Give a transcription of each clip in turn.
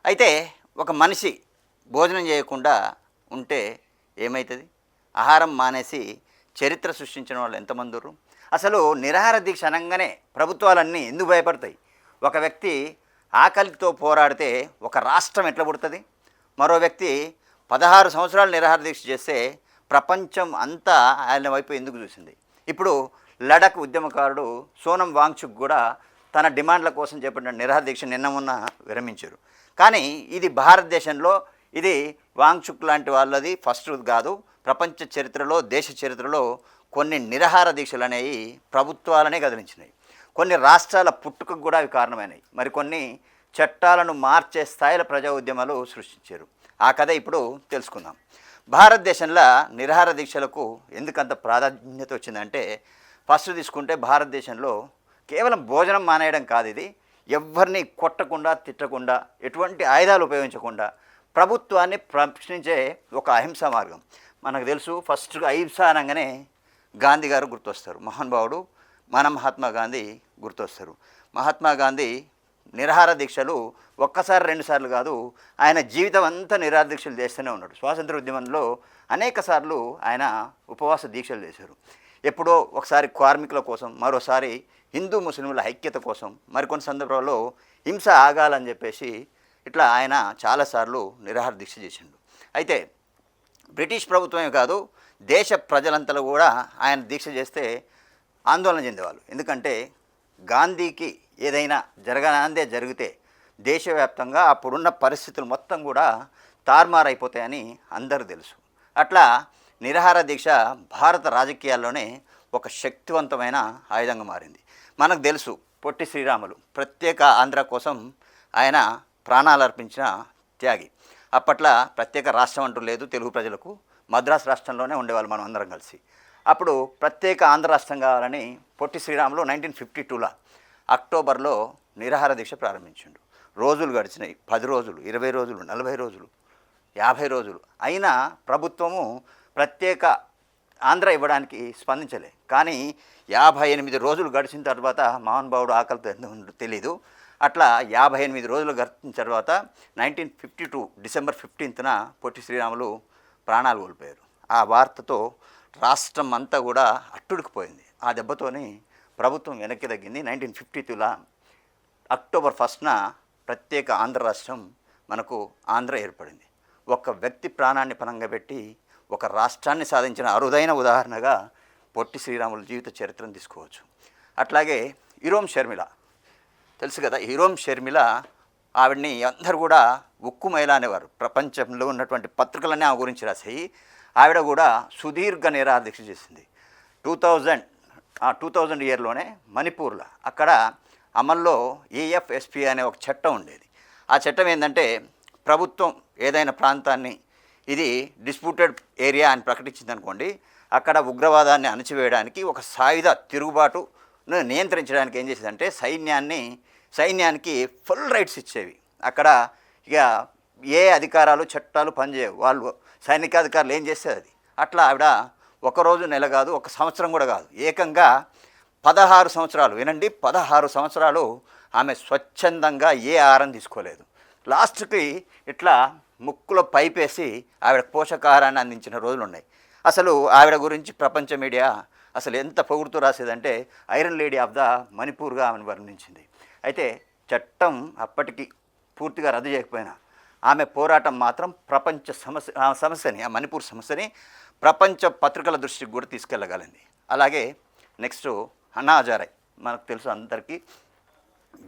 అయితే ఒక మనిషి భోజనం చేయకుండా ఉంటే ఏమవుతుంది? ఆహారం మానేసి చరిత్ర సృష్టించిన వాళ్ళు ఎంతమంది ఉన్నారు? అసలు నిరాహార దీక్ష అనగానే ప్రభుత్వాలన్నీ ఎందుకు భయపడతాయి? ఒక వ్యక్తి ఆకలితో పోరాడితే ఒక రాష్ట్రం ఎట్లా పుడుతుంది? మరో వ్యక్తి 16 సంవత్సరాలు నిరాహార దీక్ష చేస్తే ప్రపంచం అంతా ఆయన వైపు ఎందుకు చూసింది? ఇప్పుడు లడఖ్ ఉద్యమకారుడు సోనం వాంగ్చుక్ కూడా తన డిమాండ్ల కోసం చేపట్టిన నిరాహార దీక్ష నిన్న మొన్న విరమించారు. కానీ ఇది భారతదేశంలో ఇది వాంగ్చుక్ లాంటి వాళ్ళది ఫస్ట్ కాదు. ప్రపంచ చరిత్రలో, దేశ చరిత్రలో కొన్ని నిరాహార దీక్షలు అనేవి ప్రభుత్వాలనే కదిలించినాయి. కొన్ని రాష్ట్రాల పుట్టుకకు కూడా అవి కారణమైనవి. మరికొన్ని చట్టాలను మార్చే స్థాయిల ప్రజా ఉద్యమాలు సృష్టించారు. ఆ కథ ఇప్పుడు తెలుసుకుందాం. భారతదేశంలో నిరాహార దీక్షలకు ఎందుకంత ప్రాధాన్యత వచ్చిందంటే, ఫస్ట్ తీసుకుంటే భారతదేశంలో కేవలం భోజనం మానేయడం కాదు, ఇది ఎవరిని కొట్టకుండా, తిట్టకుండా, ఎటువంటి ఆయుధాలు ఉపయోగించకుండా ప్రభుత్వాన్ని ప్రశ్నించే ఒక అహింసా మార్గం. మనకు తెలుసు, ఫస్ట్ అహింస అనగానే గాంధీ గారు గుర్తొస్తారు. మహానుభావుడు మన మహాత్మా గాంధీ గుర్తొస్తారు. మహాత్మా గాంధీ నిరాహార దీక్షలు ఒక్కసారి రెండుసార్లు కాదు, ఆయన జీవితం అంతా నిరాహార దీక్షలు చేస్తూనే ఉన్నాడు. స్వాతంత్ర ఉద్యమంలో అనేక సార్లు ఆయన ఉపవాస దీక్షలు చేశారు. ఎప్పుడో ఒకసారి కార్మికుల కోసం, మరోసారి హిందూ ముస్లింల ఐక్యత కోసం, మరికొన్ని సందర్భాల్లో హింస ఆగాలని చెప్పేసి ఇట్లా ఆయన చాలాసార్లు నిరాహార దీక్ష చేసిండు. అయితే బ్రిటిష్ ప్రభుత్వమే కాదు, దేశ ప్రజలంతా కూడా ఆయన దీక్ష చేస్తే ఆందోళన చెందేవాళ్ళు. ఎందుకంటే గాంధీకి ఏదైనా జరగనందే జరిగితే దేశవ్యాప్తంగా అప్పుడున్న పరిస్థితులు మొత్తం కూడా తారుమారైపోతాయని అందరూ తెలుసు. అట్లా నిరాహార దీక్ష భారత రాజకీయాల్లోనే ఒక శక్తివంతమైన ఆయుధంగా మారింది. మనకు తెలుసు, పొట్టి శ్రీరాములు ప్రత్యేక ఆంధ్ర కోసం ఆయన ప్రాణాలు అర్పించిన త్యాగి. అప్పట్లో ప్రత్యేక రాష్ట్రం అంటూ లేదు తెలుగు ప్రజలకు. మద్రాసు రాష్ట్రంలోనే ఉండేవాళ్ళు మనం అందరం కలిసి. అప్పుడు ప్రత్యేక ఆంధ్ర రాష్ట్రం కావాలని పొట్టి శ్రీరాములు 1952లో అక్టోబర్లో నిరాహార దీక్ష ప్రారంభించిండు. రోజులు గడిచినాయి, 10 రోజులు, 20 రోజులు, 40 రోజులు, 50 రోజులు అయినా ప్రభుత్వము ప్రత్యేక ఆంధ్ర ఇవ్వడానికి స్పందించలే. కానీ 58 రోజులు గడిచిన తర్వాత మహానుభావుడు ఆకలితో ఎంత తెలీదు. అట్లా 58 రోజులు గడిచిన తర్వాత 1952 డిసెంబర్ 15న పొట్టి శ్రీరాములు ప్రాణాలు కోల్పోయారు. ఆ వార్తతో రాష్ట్రం అంతా కూడా అట్టుడికిపోయింది. ఆ దెబ్బతోని ప్రభుత్వం వెనక్కి తగ్గింది. 1952లో అక్టోబర్ 1న ప్రత్యేక ఆంధ్ర రాష్ట్రం మనకు ఆంధ్ర ఏర్పడింది. ఒక వ్యక్తి ప్రాణాన్ని పణంగా పెట్టి ఒక రాష్ట్రాన్ని సాధించిన అరుదైన ఉదాహరణగా పొట్టి శ్రీరాములు జీవిత చరిత్రను తీసుకోవచ్చు. అట్లాగే ఇరోం షర్మిల తెలుసు కదా. ఇరోం షర్మిల ఆవిడ్ని అందరూ కూడా ఉక్కు మహిళ అనేవారు. ప్రపంచంలో ఉన్నటువంటి పత్రికలన్నీ ఆమె గురించి రాసాయి. ఆవిడ కూడా సుదీర్ఘ నిరాహార దీక్ష చేసింది. 2000 ఇయర్లోనే మణిపూర్లో అక్కడ అమల్లో ఏఎఫ్ఎస్పి అనే ఒక చట్టం ఉండేది. ఆ చట్టం ఏంటంటే, ప్రభుత్వం ఏదైనా ప్రాంతాన్ని ఇది డిస్ప్యూటెడ్ ఏరియా అని ప్రకటించింది అనుకోండి, అక్కడ ఉగ్రవాదాన్ని అణచివేయడానికి, ఒక సాయుధ తిరుగుబాటును నియంత్రించడానికి ఏం చేసేదంటే సైన్యానికి ఫుల్ రైట్స్ ఇచ్చేవి. అక్కడ ఇక ఏ అధికారాలు, చట్టాలు పనిచేయవు. వాళ్ళు సైనికాధికారులు ఏం చేస్తే అది. అట్లా ఆవిడ ఒకరోజు, నెల కాదు, ఒక సంవత్సరం కూడా కాదు, ఏకంగా 16 సంవత్సరాలు, వినండి, 16 సంవత్సరాలు ఆమె స్వచ్ఛందంగా ఏ ఆహారం తీసుకోలేదు. లాస్ట్కి ఇట్లా ముక్కులో పైపేసి ఆవిడ పోషకాహారాన్ని అందించిన రోజులు ఉన్నాయి. అసలు ఆవిడ గురించి ప్రపంచ మీడియా అసలు ఎంత పొగుడుతూ రాసేదంటే ఐరన్ లేడీ ఆఫ్ ద మణిపూర్గా ఆమెను వర్ణించింది. అయితే చట్టం అప్పటికి పూర్తిగా రద్దు చేయకపోయినా ఆమె పోరాటం మాత్రం ప్రపంచ సమస్యని, ఆ మణిపూర్ సమస్యని ప్రపంచ పత్రికల దృష్టికి కూడా తీసుకెళ్ళగలిగింది. అలాగే నెక్స్ట్ అన్నా హజారే, మనకు తెలుసు అందరికీ,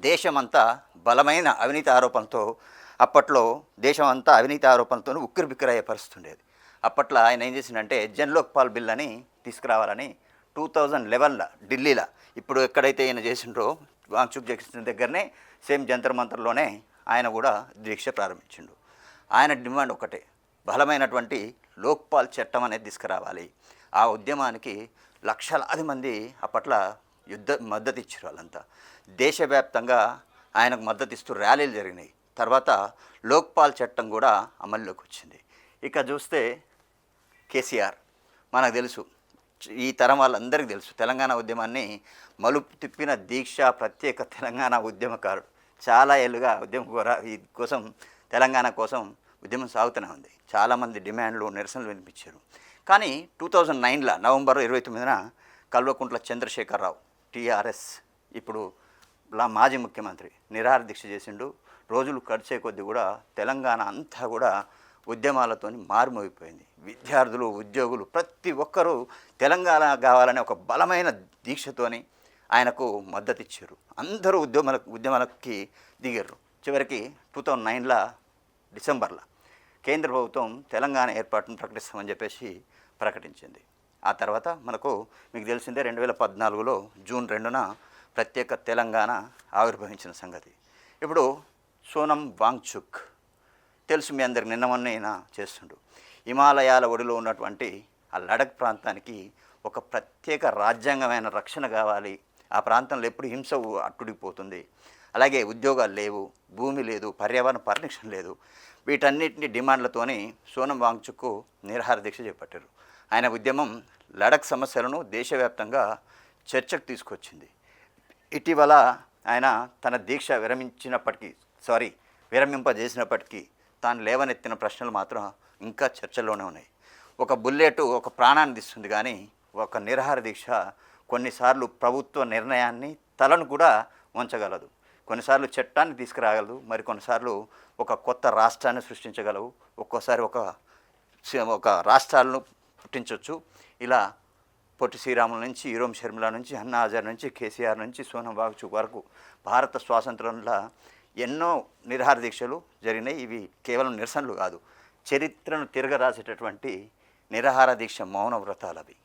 దేశమంతా బలమైన అవినీతి ఆరోపణలతో, అప్పట్లో దేశమంతా అవినీతి ఆరోపణలతో ఉక్కిరిబిక్కిరయ్యే పరిస్థితి ఉండేది. అప్పట్లో ఆయన ఏం చేసిందంటే జన్లోక్పాల్ బిల్ అని తీసుకురావాలని 2011లో ఢిల్లీలో, ఇప్పుడు ఎక్కడైతే ఈయన చేసిండ్రో వాంగ్చుక్ చేసిన దగ్గరనే సేమ్ జంతర్ మంతర్లోనే ఆయన కూడా దీక్ష ప్రారంభించిండు. ఆయన డిమాండ్ ఒకటే, బలమైనటువంటి లోక్పాల్ చట్టం అనేది తీసుకురావాలి. ఆ ఉద్యమానికి లక్షలాది మంది అప్పట్లో మద్దతు ఇచ్చారు. వాళ్ళంతా దేశవ్యాప్తంగా ఆయనకు మద్దతు ఇస్తూ ర్యాలీలు జరిగినాయి. తర్వాత లోక్పాల్ చట్టం కూడా అమల్లోకి వచ్చింది. ఇక చూస్తే కేసీఆర్, మనకు తెలుసు, ఈ తరం వాళ్ళందరికీ తెలుసు, తెలంగాణ ఉద్యమాన్ని మలుపు తిప్పిన దీక్ష ప్రత్యేక తెలంగాణ ఉద్యమకారుడు. చాలా ఏళ్ళుగా ఉద్యమం కోసం తెలంగాణ కోసం ఉద్యమం సాగుతూనే ఉంది. చాలామంది డిమాండ్లు నిరసనలు వినిపించారు. కానీ 2009 నవంబర్ 29న కల్వకుంట్ల చంద్రశేఖరరావు టీఆర్ఎస్ ఇప్పుడు మాజీ ముఖ్యమంత్రి నిరాహార దీక్ష చేసిండు. రోజులు గడిచే కొద్దీ కూడా తెలంగాణ అంతా కూడా ఉద్యమాలతో మారుమోగిపోయింది. విద్యార్థులు, ఉద్యోగులు ప్రతి ఒక్కరూ తెలంగాణ కావాలనే ఒక బలమైన దీక్షతోని ఆయనకు మద్దతు ఇచ్చారు. అందరూ ఉద్యమాలకి దిగారు. చివరికి 2009 డిసెంబర్లో కేంద్ర ప్రభుత్వం తెలంగాణ ఏర్పాటును ప్రకటిస్తామని చెప్పేసి ప్రకటించింది. ఆ తర్వాత మనకు మీకు తెలిసిందే 2014లో జూన్ 2న ప్రత్యేక తెలంగాణ ఆవిర్భవించిన సంగతి. ఇప్పుడు సోనం వాంగ్చుక్ తెలుసు మీ అందరికి, నిన్న మొన్న చేస్తుండు. హిమాలయాల ఒడిలో ఉన్నటువంటి ఆ లడఖ్ ప్రాంతానికి ఒక ప్రత్యేక రాజ్యాంగమైన రక్షణ కావాలి. ఆ ప్రాంతంలో ఎప్పుడు హింస అట్టుడిపోతుంది, అలాగే ఉద్యోగాలు లేవు, భూమి లేదు, పర్యావరణ పరిరక్షణ లేదు. వీటన్నిటిని డిమాండ్లతోని సోనం వాంగ్చుక్ నిరాహార దీక్ష చేపట్టారు. ఆయన ఉద్యమం లడఖ్ సమస్యలను దేశవ్యాప్తంగా చర్చకు తీసుకొచ్చింది. ఇటీవల ఆయన తన దీక్ష విరమింపజేసినప్పటికీ తాను లేవనెత్తిన ప్రశ్నలు మాత్రం ఇంకా చర్చలోనే ఉన్నాయి. ఒక బుల్లెట్ ఒక ప్రాణాన్ని తీస్తుంది, కానీ ఒక నిరాహార దీక్ష కొన్నిసార్లు ప్రభుత్వ నిర్ణయాన్ని తలను కూడా వంచగలదు, కొన్నిసార్లు చట్టాన్ని తీసుకురాగలదు, మరి కొన్నిసార్లు ఒక కొత్త రాష్ట్రాన్ని సృష్టించగలవు, ఒక్కోసారి ఒక రాష్ట్రాలను పుట్టించవచ్చు. ఇలా పొట్టి శ్రీరాముల నుంచి, ఈరోం షర్మిల నుంచి, అన్నా హజార్ నుంచి, కేసీఆర్ నుంచి, సోనం వాంగ్చుక్ వరకు భారత స్వాతంత్రంలో ఎన్నో నిరాహార దీక్షలు జరిగినాయి. ఇవి కేవలం నిరసనలు కాదు, చరిత్రను తిరగరాసేటటువంటి నిరాహార దీక్ష మౌన వ్రతాలు అవి.